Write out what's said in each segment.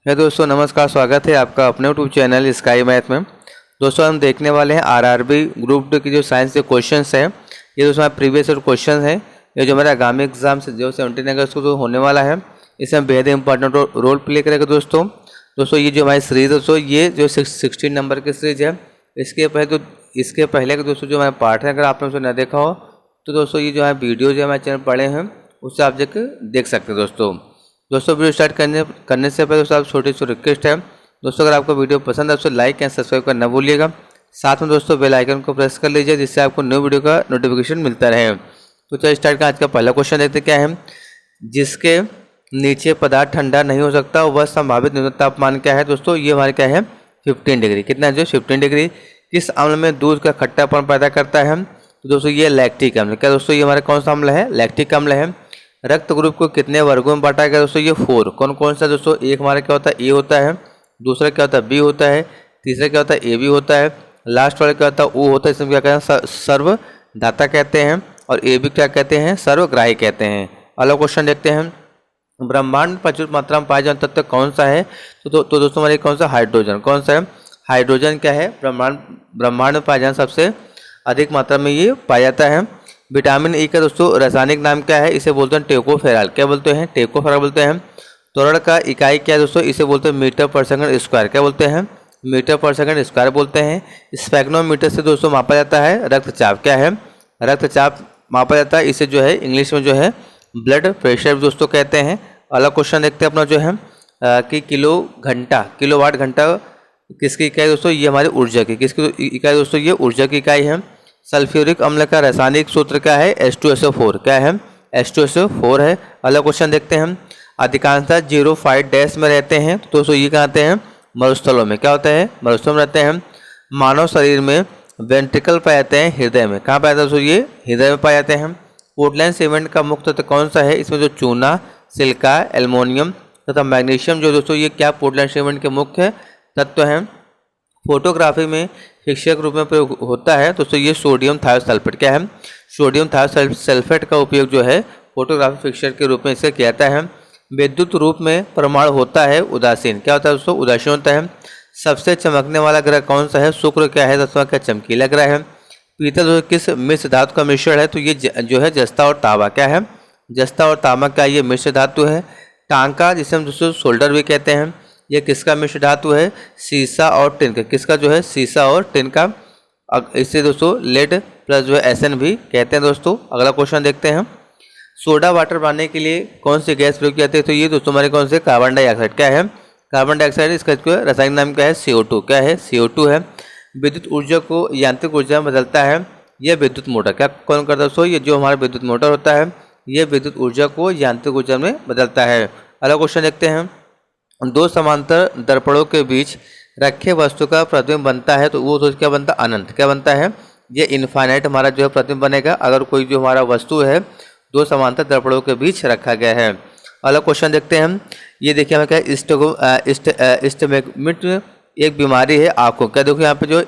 है दोस्तों, नमस्कार। स्वागत है आपका अपने यूट्यूब चैनल स्काई मैथ में। दोस्तों हम देखने वाले हैं आरआरबी ग्रुप 2 की जो साइंस के क्वेश्चंस हैं। ये दोस्तों हमारे प्रीवियस ईयर क्वेश्चन है। ये जो हमारे आगामी एग्जाम से जो 17 अगस्त को जो होने वाला है, इसमें बेहद इंपॉर्टेंट रोल प्ले करेगा दोस्तों ये जो हमारी सीरीज दोस्तों, ये जो 16 नंबर की सीरीज है, इसके पहले का दोस्तों जो हमारे पार्ट है, अगर आपने उसे न देखा हो तो दोस्तों ये जो है वीडियो जो हमारे चैनल पड़े हैं उससे आप देख सकते हैं। दोस्तों वीडियो स्टार्ट करने से पहले दोस्तों आप छोटी सी रिक्वेस्ट है दोस्तों, अगर आपको वीडियो पसंद है तो लाइक एंड सब्सक्राइब करना न भूलिएगा। साथ में दोस्तों बेल आइकन को प्रेस कर लीजिए, जिससे आपको न्यू वीडियो का नोटिफिकेशन मिलता रहे। तो चलिए स्टार्ट कर आज का पहला क्वेश्चन देखते क्या है। जिसके नीचे पदार्थ ठंडा नहीं हो सकता वह संभावित न्यूनतम तापमान क्या है। दोस्तों ये हमारे क्या है 15 डिग्री। कितना है जो 15 डिग्री। किस अम्ल में दूध का खट्टापन पैदा करता है। तो दोस्तों ये लैक्टिक अम्ल। क्या दोस्तों ये हमारा कौन सा अम्ल है, लैक्टिक अम्ल है। रक्त ग्रुप को कितने वर्गों में बांटा गया दोस्तों, ये 4। कौन कौन सा दोस्तों, एक हमारा क्या होता है ए होता है, दूसरा क्या होता है बी होता है, तीसरा क्या होता है ए बी होता है, लास्ट वाला क्या होता है ओ होता है। इसमें क्या कहते हैं सर्वधाता कहते हैं, और ए बी क्या कहते हैं सर्वग्राही कहते हैं। अगला क्वेश्चन देखते हैं। ब्रह्मांड में प्रचुर मात्रा में पाया जाने तत्व कौन सा है। तो दोस्तों हमारे कौन सा हाइड्रोजन। कौन सा है हाइड्रोजन। क्या है ब्रह्मांड में पाया जाना सबसे अधिक मात्रा में ये पाया जाता है। विटामिन ई का दोस्तों रासायनिक नाम क्या है, इसे बोलते हैं टेकोफेराल। क्या बोलते हैं टेकोफेराल बोलते हैं। त्वरण का इकाई क्या है दोस्तों, इसे बोलते हैं मीटर पर सेकंड स्क्वायर। क्या बोलते हैं मीटर पर सेकंड स्क्वायर बोलते हैं। स्पेक्ट्रोमीटर से दोस्तों मापा जाता है रक्तचाप। क्या है रक्तचाप मापा जाता है, इसे जो है इंग्लिश में जो है ब्लड प्रेशर दोस्तों कहते हैं। अगला क्वेश्चन देखते हैं अपना जो है कि किलोवाट घंटा किसकी इकाई दोस्तों, ये हमारी ऊर्जा की किसकी इकाई दोस्तों, ये ऊर्जा की इकाई है। सल्फ्यूरिक अम्ल का रासायनिक सूत्र क्या है, H2SO4। क्या है H2SO4 है। अगला क्वेश्चन देखते हैं। अधिकांशतः 0 डैश में रहते हैं, तो दोस्तों ये कहाँ आते हैं मरुस्थलों में। क्या होता है मरुस्थलों में रहते हैं। मानव शरीर में वेंट्रिकल पाए जाते हैं हृदय में। कहाँ पाए जाते हैं दोस्तों, ये हृदय में पाए जाते हैं। पोर्टलैंड सीमेंट का मुख्य तत्व कौन सा है, इसमें जो चूना, सिलिका, एल्युमिनियम तथा मैग्नीशियम जो दोस्तों ये क्या पोर्टलैंड सीमेंट के मुख्य तत्व हैं। फोटोग्राफी में फिक्सर के रूप में प्रयोग होता है दोस्तों, ये सोडियम थायोसल्फेट। क्या है सोडियम थायोसल्फेट का उपयोग जो है फोटोग्राफी फिक्सर के रूप में इसे किया जाता है। विद्युत रूप में परमाणु होता है उदासीन। क्या होता है दोस्तों, उदासीन होता है। सबसे चमकने वाला ग्रह कौन सा है, शुक्र। क्या है दोस्तों, क्या चमकीला ग्रह है। पीतल जो किस मिश्र धातु का मिश्रण है, तो ये जो है जस्ता और तांबा। क्या है जस्ता और तांबा का ये मिश्र धातु है। टांका जिसे हम दोस्तों सोल्डर भी कहते हैं, ये किसका मिश्र धातु है, सीसा और टिन का। किसका जो है सीसा और टिन का। इससे दोस्तों लेड प्लस जो है SN भी कहते हैं दोस्तों। अगला क्वेश्चन देखते हैं। सोडा वाटर बनाने के लिए कौन सी गैस प्रयोग की जाती है, तो ये दोस्तों हमारे कौन से कार्बन डाइऑक्साइड। क्या है कार्बन डाइऑक्साइड, इसका रासायनिक नाम क्या है CO2। क्या है CO2 है। विद्युत ऊर्जा को यांत्रिक ऊर्जा में बदलता है यह विद्युत मोटर। क्या कौन करता है दोस्तों, ये जो हमारा विद्युत मोटर होता है यह विद्युत ऊर्जा को यांत्रिक ऊर्जा में बदलता है। अगला क्वेश्चन देखते हैं। दो समांतर दर्पणों के बीच रखे वस्तु का प्रतिबिंब बनता है, तो वो तो क्या बनता है अनंत। क्या बनता है ये इनफाइनाइट हमारा जो है प्रतिबिंब बनेगा, अगर कोई जो हमारा वस्तु है दो समांतर दर्पणों के बीच रखा गया है। अगला क्वेश्चन देखते हैं हम। ये देखिए हमें क्या स्टिग्मेट एक बीमारी है आँखों। क्या देखो यहाँ पे जो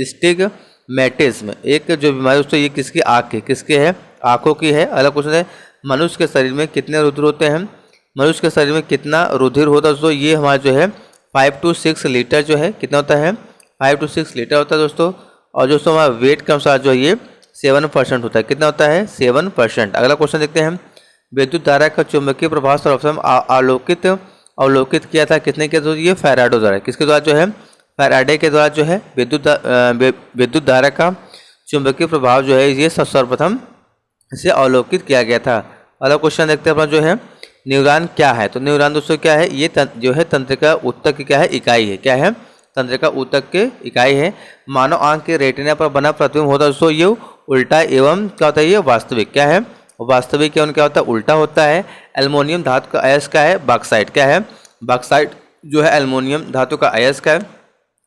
स्टिग्मेटिज्म एक जो बीमारी दोस्तों ये किसकी आँख की किसकी है, आँखों की है। अगला क्वेश्चन है। मनुष्य के शरीर में कितने रुधिर होते हैं, मनुष्य के शरीर में कितना रुधिर होता है दोस्तों, ये हमारा जो है 5 to 6 लीटर जो है कितना होता है 5 to 6 लीटर होता है दोस्तों। और दोस्तों हमारा वेट के अनुसार जो ये 7% होता है। कितना होता है 7%। अगला क्वेश्चन देखते हैं। विद्युत धारा का चुंबकीय प्रभाव सर्वप्रथम अवलोकित किया था किसने किया, तो ये फैराडे द्वारा। किसके द्वारा जो है फैराडे के द्वारा जो है विद्युत धारा का चुंबकीय प्रभाव जो है ये सर्वप्रथम इसे अवलोकित किया गया था। अगला क्वेश्चन देखते हैं अपना जो है न्यूरॉन क्या है, तो न्यूरॉन दोस्तों क्या है, ये जो है तंत्रिका ऊतक की क्या है इकाई है। क्या है तंत्रिका ऊतक के इकाई है। मानव आंख के रेटिना पर बना प्रतिबिंब होता है दोस्तों, ये उल्टा एवं क्या होता है ये वास्तविक। क्या है वास्तविक एवं क्या होता है उल्टा होता है। एल्युमिनियम धातु का अयस्क है बॉक्साइट। क्या है बॉक्साइट जो है एल्युमिनियम धातु का अयस्क है।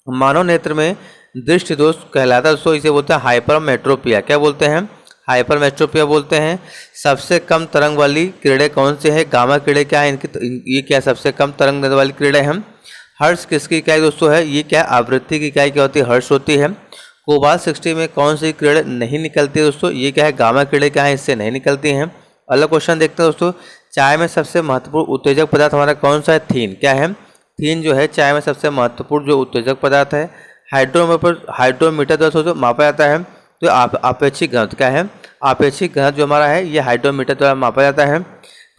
मानव नेत्र में दृष्टि दोष कहलाता है दोस्तों, इसे बोलते हैं हाइपरमेट्रोपिया। क्या बोलते हैं हाइपरमेट्रोपिया बोलते हैं। सबसे कम तरंग वाली किरणें कौन से है, गामा किरणें। क्या है ये क्या सबसे कम तरंग देने वाली किरणें हैं। हर्ट्ज किसकी इकाई दोस्तों है, ये क्या आवृत्ति की इकाई क्या होती है हर्ट्ज होती है। कोबाल्ट 60 में कौन सी किरणें नहीं निकलती है दोस्तों, ये क्या है गामा किरणें क्या है इससे नहीं निकलती हैं। अगला क्वेश्चन देखते हैं दोस्तों। चाय में सबसे महत्वपूर्ण उत्तेजक पदार्थ हमारा कौन सा है, थीन। क्या है थीन जो है चाय में सबसे महत्वपूर्ण जो उत्तेजक पदार्थ है। हाइड्रोमीटर द्वारा जो मापा जाता है तो आपेक्षिक घनत्व क्या है, आपेक्षिक घनत्व जो हमारा है ये हाइड्रोमीटर द्वारा मापा जाता है।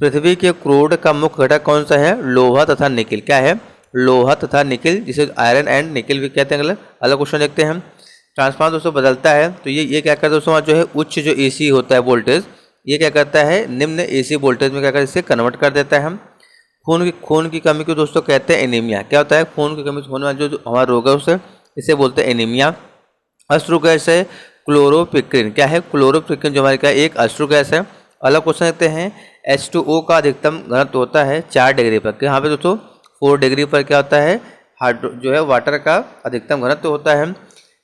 पृथ्वी के क्रूड का मुख्य घटक कौन सा है, लोहा तथा निकिल। क्या है, लोहा तथा निकिल, जिसे आयरन एंड निकिल भी कहते हैं। अलग क्वेश्चन देखते हैं हम। ट्रांसफार्मर दोस्तों बदलता है तो ये क्या करता है दोस्तों, जो है उच्च जो एसी होता है वोल्टेज, ये क्या करता है निम्न एसी वोल्टेज में क्या करता है, इसे कन्वर्ट कर देता है। हम खून की कमी को दोस्तों कहते हैं एनीमिया। क्या होता है, खून की कमी से होने वाला जो हमारा रोग है उसे इसे बोलते हैं एनीमिया। अश्रु गैस है क्लोरोपिक्रिन। क्या है, क्लोरोपिक्रिन जो हमारे क्या एक अश्रु गैस है। अलग क्वेश्चन देखते हैं। H2O का अधिकतम घनत्व होता है 4 डिग्री पर। यहाँ पे दोस्तों 4 डिग्री पर क्या होता है, हाइड्रो जो है वाटर का अधिकतम घनत्व होता है।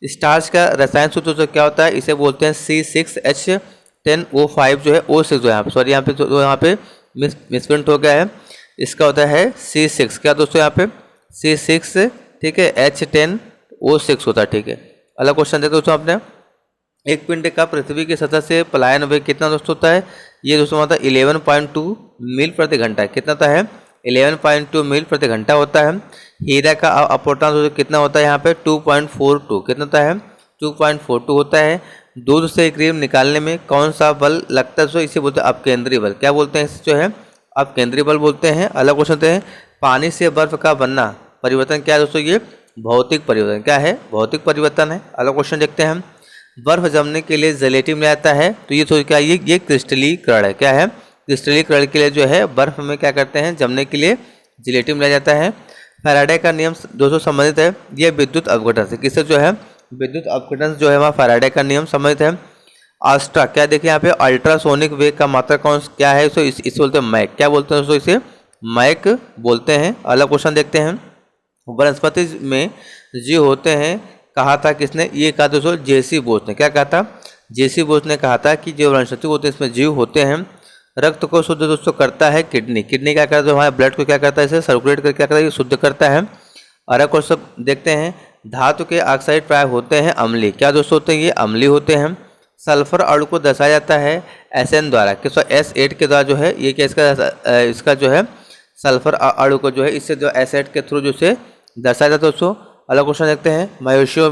स्टार्च का रसायन सूत्र जो क्या होता है, इसे बोलते हैं C6H10O5 जो है O6 जो यहाँ पे सॉरी यहाँ पे मिसप्रिंट हो गया है। इसका होता है C6 क्या दोस्तों यहाँ पे C6 ठीक है, H10O6 होता है। ठीक है, अलग क्वेश्चन देखते दोस्तों आपने। एक पिंड का पृथ्वी की सतह से पलायन वेग कितना दोस्तों होता है, ये दोस्तों होता है 11.2 मील प्रति घंटा। कितना होता है, 11.2 मील प्रति घंटा होता है। हीरा का अपवर्तन कितना होता है यहाँ पे 2.42। कितना होता है 2.42 होता है। दूध से क्रीम निकालने में कौन सा बल लगता है, इसे बोलते हैं अपकेंद्री बल। क्या बोलते हैं, इसे जो है अपकेंद्री बल बोलते हैं। अलग क्वेश्चन होते हैं। पानी से बर्फ का बनना परिवर्तन क्या है दोस्तों, ये भौतिक परिवर्तन। क्या है, भौतिक परिवर्तन है। अलग क्वेश्चन देखते हैं हम। बर्फ जमने के लिए जिलेटिन मिलाया जाता है तो ये क्या ये क्रिस्टलीकरण है। क्या है, क्रिस्टलीकरण के लिए जो है बर्फ में क्या करते हैं, जमने के लिए जिलेटिन मिलाया जाता है। फैराडे का नियम दोस्तों संबंधित है यह विद्युत अपघटन से। किससे जो है, विद्युत अपघटन जो है वहाँ फैराडे का नियम संबंधित है। आस्ट्रा क्या देखिए यहाँ पे अल्ट्रासोनिक वेग का मात्रा कौन क्या है, इसे बोलते हैं मैक। क्या बोलते हैं दोस्तों, इसे मैक बोलते हैं। अलग क्वेश्चन देखते हैं। वनस्पति में जीव होते हैं कहा था किसने, ये कहा दोस्तों जेसी बोस ने। क्या कहा था, जेसी बोस ने कहा था कि जो वनस्पति होते हैं इसमें जीव होते हैं। रक्त को शुद्ध दोस्तों करता है किडनी। किडनी क्या करता है, हमारे ब्लड को क्या करता है, इसे सर्कुलेट करके क्या करता है, ये शुद्ध करता है। और क्वेश्चन देखते हैं। धातु के ऑक्साइड प्राय होते हैं अम्लीय। क्या दोस्तों होते हैं, ये अम्लीय होते हैं। सल्फर अणु को दर्शाया जाता है SN द्वारा। किस S8 के द्वारा जो है ये क्या इसका जो है सल्फर अणु को जो है इससे जो S8 के थ्रू जो से दर्शाया जाता है दोस्तों। अलग क्वेश्चन देखते हैं। मवेशियों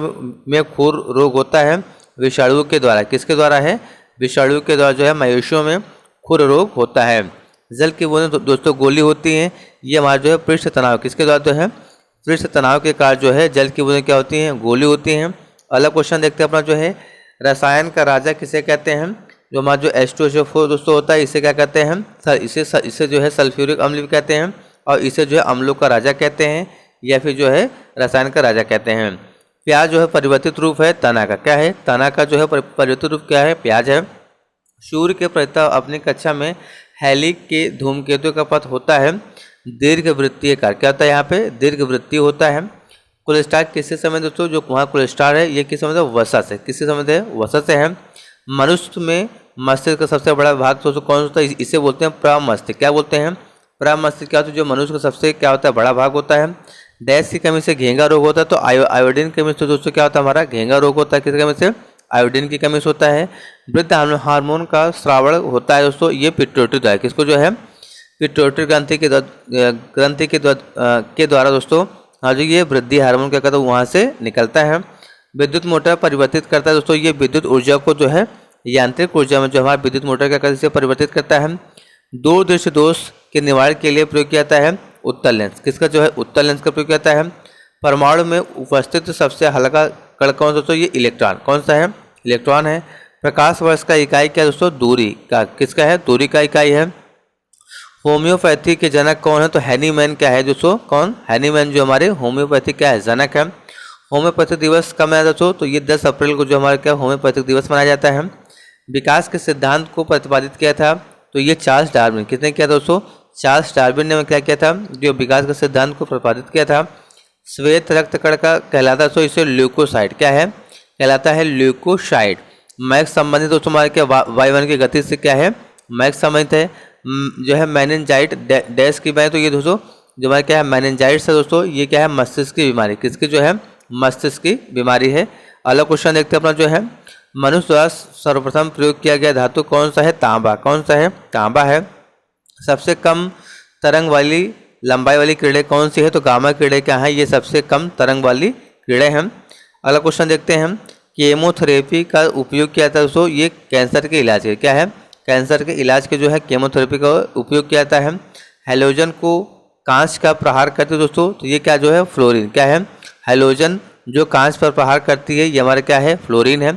में खुर रोग होता है विषाणु के द्वारा। किसके द्वारा है, विषाणु के द्वारा जो है मवेशियों में खुर रोग होता है। जल की बूंदें दोस्तों गोली होती हैं। ये हमारा जो है पृष्ठ तनाव किसके द्वारा जो है, पृष्ठ तनाव के कारण जो है जल की बूंदें क्या होती हैं, गोली होती हैं। अलग क्वेश्चन देखते हैं अपना जो है। रसायन का राजा किसे कहते हैं, जो हमारा जो H2SO4 दोस्तों होता है इसे क्या कहते हैं, इसे जो है सल्फ्यूरिक अम्ल भी कहते हैं। और इसे जो है अम्लों का राजा कहते हैं या फिर जो है रसायन का राजा कहते हैं। प्याज जो है परिवर्तित रूप है तना का। क्या है, तना का जो है परिवर्तित रूप क्या है, प्याज है। सूर्य के प्रति अपनी कक्षा में हेलिक के धूमकेतु का पथ होता है दीर्घवृत्तीय कार। क्या होता है यहाँ पे, दीर्घवृत्तीय होता है। कोलेस्ट्रॉल किससे संबंधित दोस्तों, जो वहाँ कोलेस्ट्रॉल है ये किस संबंधित है, वसा से। किससे संबंधित है, वसा से है। मनुष्य में मस्तिष्क का सबसे बड़ा भाग दोस्तों कौन होता है, इसे बोलते हैं प्रमस्तिष्क। क्या बोलते हैं, प्रमस्तिष्क। क्या होता है, जो मनुष्य का सबसे क्या होता है, बड़ा भाग होता है। डैश की कमी से घेंगा रोग होता है तो आयोडीन की कमी से दोस्तों क्या होता है, हमारा घेंगा रोग होता है। किस कमी से, आयोडीन की कमी से होता है। वृद्ध हार्मोन का स्रावण होता है दोस्तों, ये पिट्यूटरी द्वारा। किसको जो है, पिट्यूटरी ग्रंथि के द्वारा दोस्तों हाँ जो ये वृद्धि हार्मोन क्या करता है वहाँ से निकलता है। विद्युत मोटर परिवर्तित करता है दोस्तों, ये विद्युत ऊर्जा को जो है यांत्रिक ऊर्जा में जो हमारा विद्युत मोटर क्या करता है, इसे परिवर्तित करता है। दूरदृष्टि दोष के निवारण के लिए प्रयोग किया जाता है उत्तल लेंस। किसका जो है, उत्तल लेंस का प्रयोग किया जाता है। परमाणु में उपस्थित सबसे हल्का कण कौन दोस्तों, ये इलेक्ट्रॉन। कौन सा है, इलेक्ट्रॉन है। प्रकाश वर्ष का इकाई क्या दोस्तों, दूरी का। किसका है, दूरी का इकाई है। होम्योपैथी के जनक कौन है, तो हैनीमैन क्या है दोस्तों, कौन, हैनीमैन जो हमारे होम्योपैथी क्या है, जनक है। होम्योपैथिक दिवस कब मनाया दोस्तों, तो ये 10 अप्रैल को जो हमारे क्या होम्योपैथिक दिवस मनाया जाता है। विकास के सिद्धांत को प्रतिपादित किया था तो ये चार्ल्स डार्विन। किसने किया दोस्तों, चार्ल्स डार्विन ने क्या किया था, जो विकास के सिद्धांत को प्रतिपादित किया था। श्वेत रक्त कण का कहलाता है तो इसे ल्यूकोसाइट क्या है, कहलाता है ल्यूकोसाइट। मैक संबंधित दोस्तों हमारे क्या वायुमंडल की गति से क्या है, मैक संबंधित है। जो है मेनिनजाइट डैश की बात तो ये दोस्तों जो हमारे क्या है मेनिनजाइट है दोस्तों, ये क्या है मस्तिष्क की बीमारी। किसकी जो है, मस्तिष्क की बीमारी है। अलग क्वेश्चन देखते हैं अपना जो है। मनुष्य द्वारा सर्वप्रथम प्रयोग किया गया धातु कौन सा है, तांबा। कौन सा है, तांबा है। सबसे कम तरंग वाली लंबाई वाली किरणें कौन सी है, तो गामा किरणें क्या है, ये सबसे कम तरंग वाली किरणें हैं। अगला क्वेश्चन देखते हैं हम, केमोथेरेपी का उपयोग किया जाता है दोस्तों, ये कैंसर के इलाज के क्या है, कैंसर के इलाज के जो है केमोथेरेपी का उपयोग किया जाता है। हैलोजन को कांच का प्रहार करते दोस्तों, तो ये क्या जो है, फ्लोरीन क्या है, हैलोजन जो कांच पर प्रहार करती है ये हमारा क्या है, फ्लोरीन है।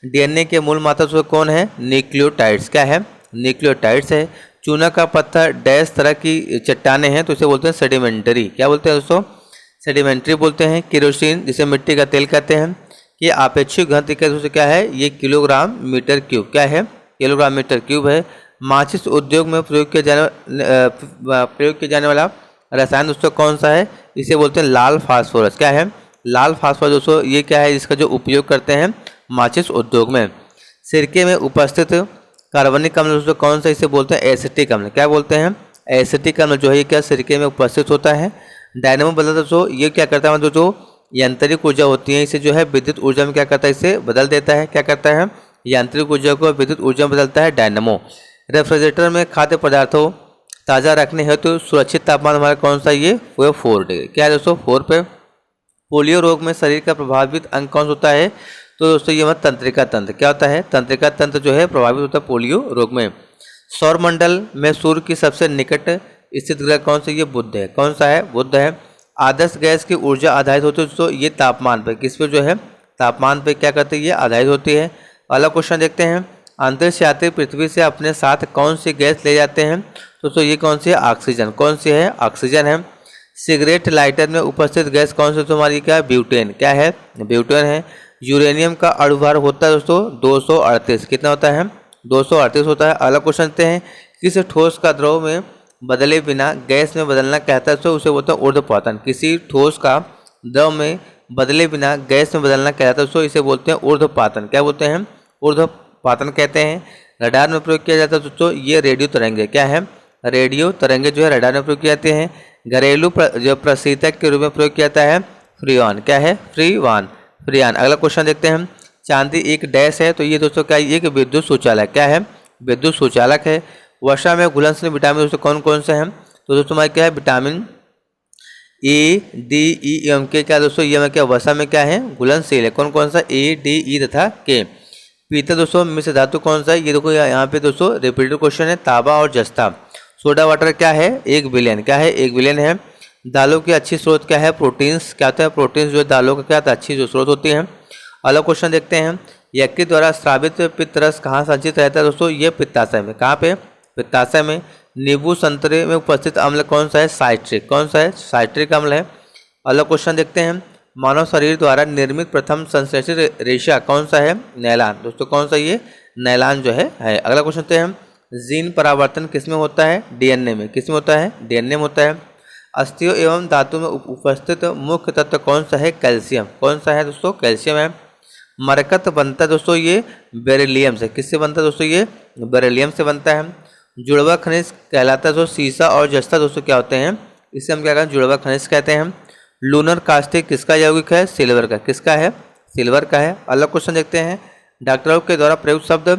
डीएनए के मूल मात्रा दोस्तों कौन है, न्यूक्लियोटाइड्स क्या है, न्यूक्लियोटाइड्स है। चूना का पत्थर डैश तरह की चट्टाने हैं तो इसे बोलते हैं सेडिमेंटरी, क्या बोलते हैं दोस्तों, सेडिमेंट्री बोलते हैं। केरोसिन जिसे मिट्टी का तेल कहते हैं, ये आपेक्षिक घनत्व के दोस्तों क्या है, ये किलोग्राम मीटर क्यूब क्या है, किलोग्राम मीटर क्यूब है। माचिस उद्योग में प्रयोग किया जाने वाला रसायन दोस्तों कौन सा है, इसे बोलते हैं लाल फास्फोरस क्या है, लाल फास्फोरस दोस्तों ये क्या है, इसका जो उपयोग करते हैं माचिस उद्योग में। सिरके में उपस्थित कार्बनिक अम्ल दोस्तों कौन सा, इसे बोलते हैं एसिटिक अम्ल, क्या बोलते हैं, एसिटिक अम्ल जो है ये क्या सिरके में उपस्थित होता है। डायनेमो बदलता दोस्तों ये क्या करता है, मतलब जो यांत्रिक ऊर्जा होती है इसे जो है विद्युत ऊर्जा में क्या करता है, इसे बदल देता है, क्या करता है, यांत्रिक ऊर्जा को विद्युत ऊर्जा में बदलता है डायनेमो। रेफ्रिजरेटर में खाद्य पदार्थों ताज़ा रखने हेतु तो सुरक्षित तापमान हमारा कौन सा, ये वो 4 डिग्री क्या है दोस्तों, 4 पे। पोलियो रोग में शरीर का प्रभावित अंग कौन सा होता है, तो दोस्तों ये मतलब तंत्रिका तंत्र क्या होता है, तंत्रिका तंत्र जो है प्रभावित होता है पोलियो रोग में। सौरमंडल में सूर्य की सबसे निकट स्थित ग्रह कौन सा, ये बुध है, कौन सा है, बुध है। आदर्श गैस की ऊर्जा आधारित होती है दोस्तों, ये तापमान पर, किस पे जो है, तापमान पे क्या करती है, ये आधारित होती है। अगला क्वेश्चन देखते हैं, अंतरिक्ष यात्री पृथ्वी से अपने साथ कौन सी गैस ले जाते हैं, दोस्तों ये कौन सी है, ऑक्सीजन, कौन सी है, ऑक्सीजन है। सिगरेट लाइटर में उपस्थित गैस कौन सी तुम्हारी, क्या है, ब्यूटेन, क्या है, ब्यूटेन है। यूरेनियम का अणुभार होता है दोस्तों 238, कितना होता है, 238 होता है। अगला क्वेश्चन देखते हैं, किस ठोस का द्रव में बदले बिना गैस में बदलना कहता है, तो उसे बोलते हैं ऊर्ध्वपातन। किसी ठोस का द्रव में बदले बिना गैस में बदलना कहता है, तो इसे बोलते हैं ऊर्ध्वपातन, क्या बोलते हैं, ऊर्ध्वपातन कहते हैं। रडार में प्रयोग किया जाता है दोस्तों, ये रेडियो तरंगे क्या है, रेडियो तरंगे जो है रडार में प्रयोग किए जाते हैं। घरेलू जो प्रशीतक के रूप में प्रयोग किया जाता है फ्रीऑन, क्या है, फ्रीऑन। अगला क्वेश्चन देखते हैं हम, चांदी एक डैश है, तो ये दोस्तों क्या है, एक विद्युत सुचालक, क्या है, विद्युत सुचालक है। वर्षा में घुलनशील विटामिन दोस्तों कौन कौन से हैं, तो दोस्तों हमारे क्या है, विटामिन ए, डी, ई एवं के, क्या दोस्तों ये क्या वर्षा में क्या है, घुलनशील है, कौन कौन सा, ए, डी, ई तथा के। पीतल दोस्तों मिश्र धातु कौन सा है, ये देखो यहाँ पे दोस्तों रिपीटेड क्वेश्चन है, तांबा और जस्ता। सोडा वाटर क्या है, 1 बिलियन, क्या है, 1 बिलियन है। दालों की अच्छी स्रोत क्या है, प्रोटीन्स, क्या होता है, प्रोटीन्स जो है दालों का क्या होता है, अच्छी जो स्रोत होती है। अगला क्वेश्चन देखते हैं, यकृत द्वारा स्रावित पित्त रस कहाँ संचित रहता है दोस्तों, ये पित्ताशय में, कहाँ पे, पित्ताशय में। नींबू संतरे में उपस्थित अम्ल कौन सा है, साइट्रिक, कौन सा है, साइट्रिक अम्ल है। अगला क्वेश्चन देखते हैं, मानव शरीर द्वारा निर्मित प्रथम संश्लेषित रेशा कौन सा है, नैलान, दोस्तों कौन सा, ये नैलान जो है। अगला क्वेश्चन देखते हैं, जीन परिवर्तन किसमें होता है, डीएनए में, किसमें होता है, डीएनए में होता है। अस्थियों एवं धातु में उपस्थित मुख्य तत्व कौन सा है, कैल्शियम, कौन सा है दोस्तों, कैल्शियम है। मरकत बनता है दोस्तों ये बेरिलियम से, किससे बनता है दोस्तों, ये बेरिलियम से बनता है। जुड़वा खनिज कहलाता है दोस्तों सीसा और जस्ता दोस्तों क्या होते हैं, इसे हम क्या कहते हैं, जुड़वा खनिज कहते हैं। लूनर कास्टिक किसका यौगिक है, सिल्वर का, किसका है, सिल्वर का है। अलग क्वेश्चन देखते हैं, डॉक्टरों के द्वारा प्रयुक्त शब्द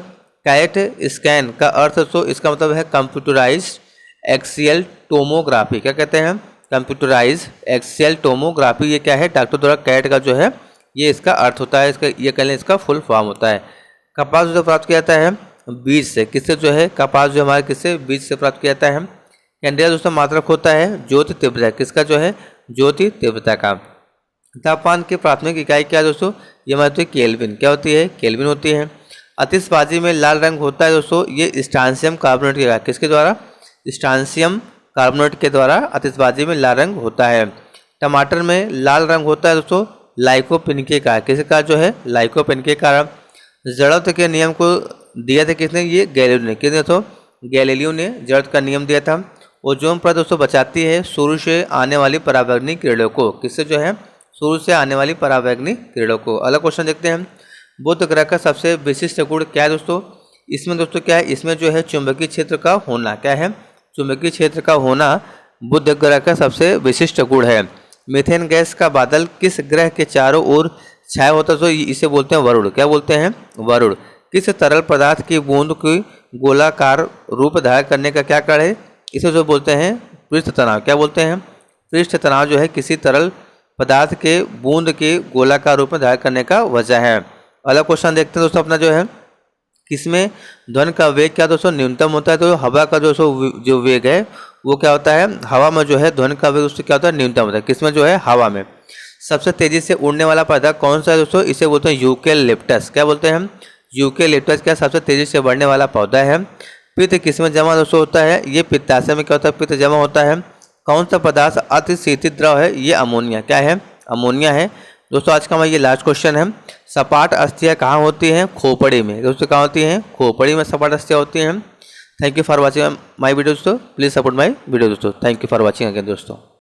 कैट स्कैन का अर्थ दोस्तों इसका मतलब है कंप्यूटराइज्ड एक्सियल टोमोग्राफी, क्या कहते हैं, कंप्यूटराइज्ड एक्सियल टोमोग्राफी, ये क्या है, डॉक्टर द्वारा कैट का जो है ये इसका अर्थ होता है, इसका ये कह लें इसका फुल फॉर्म होता है। कपास जो प्राप्त किया जाता है बीज से, किससे जो है, कपास जो हमारे किससे, बीज से प्राप्त किया जाता है। कैंडेला दोस्तों मात्रक होता है ज्योति तीव्रता, किसका जो है, ज्योति तीव्रता का। तापमान की प्राथमिक इकाई क्या है दोस्तों, ये हमारे केल्विन, क्या होती है, केल्विन होती है। आतिशबाजी में लाल रंग होता है दोस्तों, ये स्ट्रांसियम कार्बोनेट के, किसके द्वारा, स्ट्रांसियम कार्बोनेट के द्वारा आतिशबाजी में लाल रंग होता है। टमाटर में लाल रंग होता है दोस्तों लाइकोपिनके का, किसका जो है, लाइकोपिनके का। जड़त्व के नियम को दिया था किसने, ये गैलीलियो ने, किसने तो गैलीलियो ने जड़त्व का नियम दिया था। ओजोन परत दोस्तों बचाती है सूर्य से आने वाली पराबैंगनी किरणों को, किससे जो है, सूर्य से आने वाली पराबैंगनी किरणों को। अगला क्वेश्चन देखते हैं, बुध ग्रह का सबसे विशिष्ट गुण क्या है दोस्तों, इसमें दोस्तों क्या है, इसमें जो है चुंबकीय क्षेत्र का होना, क्या है, चुंबकीय क्षेत्र का होना बुध ग्रह का सबसे विशिष्ट गुण है। मीथेन गैस का बादल किस ग्रह के चारों ओर छाया होता है, तो इसे बोलते हैं वरुण, क्या बोलते हैं, वरुण। किस तरल पदार्थ की बूंद की गोलाकार रूप धारण करने का क्या कारण है, इसे जो बोलते हैं पृष्ठ तनाव। क्या बोलते हैं? पृष्ठ तनाव जो है किसी तरल पदार्थ के बूंद के गोलाकार रूप में धारण करने का वजह है। अगला क्वेश्चन देखते हैं दोस्तों अपना जो है, किसमें ध्वनि का वेग क्या दोस्तों न्यूनतम होता है? तो हवा का जो वेग है वो क्या होता है? हवा में जो है ध्वनि का वेग उससे क्या होता है? न्यूनतम होता है। किसमें? जो है हवा में। सबसे तेजी से उड़ने वाला पौधा कौन सा है दोस्तों? इसे बोलते हैं यूकेलिप्टस। क्या बोलते हैं हम? यूकेलिप्टस क्या सबसे तेजी से बढ़ने वाला पौधा है। पित्त किसमें जमा दोस्तों होता है? ये पित्ताशय में क्या होता है? पित्त जमा होता है। कौन सा पदार्थ अतिशीतित द्रव है? ये अमोनिया। क्या है? अमोनिया है। दोस्तों आज का हमारा ये लास्ट क्वेश्चन है, सपाट अस्थियाँ कहाँ होती हैं? खोपड़ी में। दोस्तों कहाँ होती हैं? खोपड़ी में सपाट अस्थियाँ होती हैं। Thank you for watching my video दोस्तों। प्लीज़ सपोर्ट माई वीडियो दोस्तों। Thank you for watching again दोस्तों।